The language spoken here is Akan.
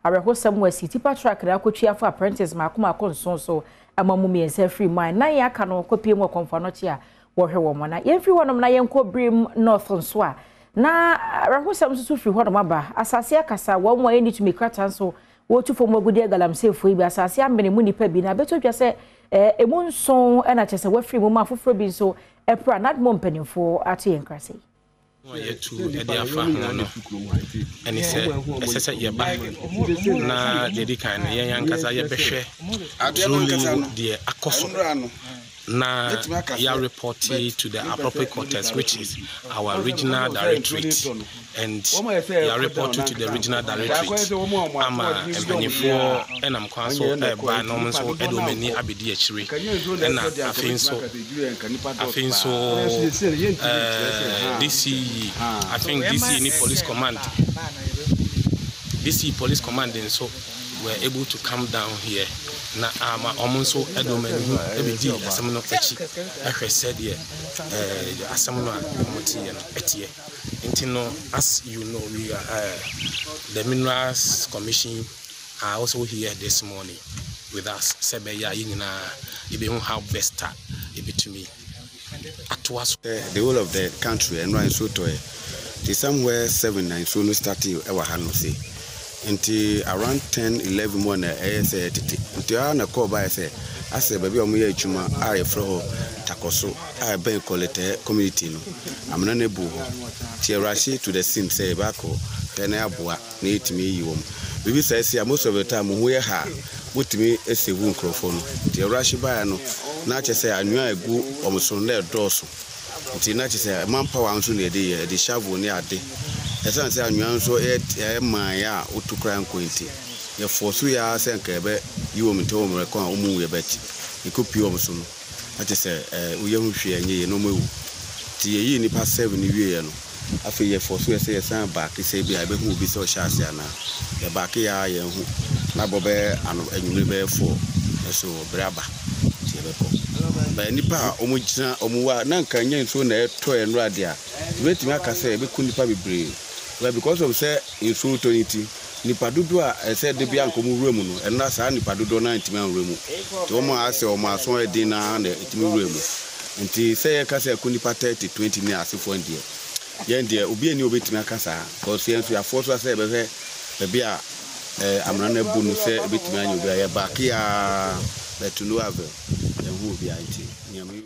Arehosam wasi tipa track na akotwa for apprentice makoma konson so amamu miense free mind na ya aka no kopie mu konfa no chia wo hwe wo mo na ye free wonom na ye nko Birim North nso a na arehosam susu free wonom aba asase akasa wo mo any to make kratan so wo tu fo mo agudi galamse fo ibi asase ambene mu nipa bi na betodwa se emu nson na chese wo free mu ma foforo bi so epra nad mo mpanimfo ate yenkrase yetu ediafa no eni se ye ba na dedika na yen yankasa ye behwe truly the akoso na ya report to the appropriate quarters, which is our regional directorate, and ya report to the regional directorate. I'm for and I'm council by normal so Edomeni Abidi Achiri, and I think so DC police command, DC police command, and so we're able to come down here. Na almost Edomeni Abidi asamuno echi ehwe said here asamuno amoti no etie intino. As you know, we are the Minerals Commission are also here this morning with us. Sebeya yina ibe how best start ibe to me atwas the whole of the country and right so to somewhere 7-9 so no start e wa ha no say until around 10-11 morning say until na call by say ase baby omo ya adwuma a ye fro takoso a ben collect community no amna na bu tie rush to the scene say back ho ten aboa na etimi yi wom bibi say most of the time ho ye ha botimi esevu nkrofo no tie rush by no na che say anwa egu omso na edoso nti na che say manpower nso na de shovel ne ade esan say anwa nso e man ya otukra nkwenti ye force ya say nkebe yiwo mto mo rekon omu ye beti ikopi omso no na che say uye hwehwe anye no mawu ti ye yi nipa 7 ni wie no afi ye force ya say san back say bi abe hu bi so sha ase ana ye back ya ye hu na bobe anu enyume be 4 so braba ti be ko ba nipa omugina omuwa na nka nya nso na eto enro ade a wetimi aka say be ku nipa bebre well because of say insu toniti nipa dudu a say de bia nkomu wura mu no enna saa nipa dudu na ntimi an wura mu to mo ase o ma so edi na ntimi wura mu nti say aka say ku nipa 30-20 ni asefo ndie ye ndie obi ani obetimi aka saa because yensu ya force say be bia amna na bu no say obetimi anyo bia ye back ya betuno ave ye hu bia nti nyame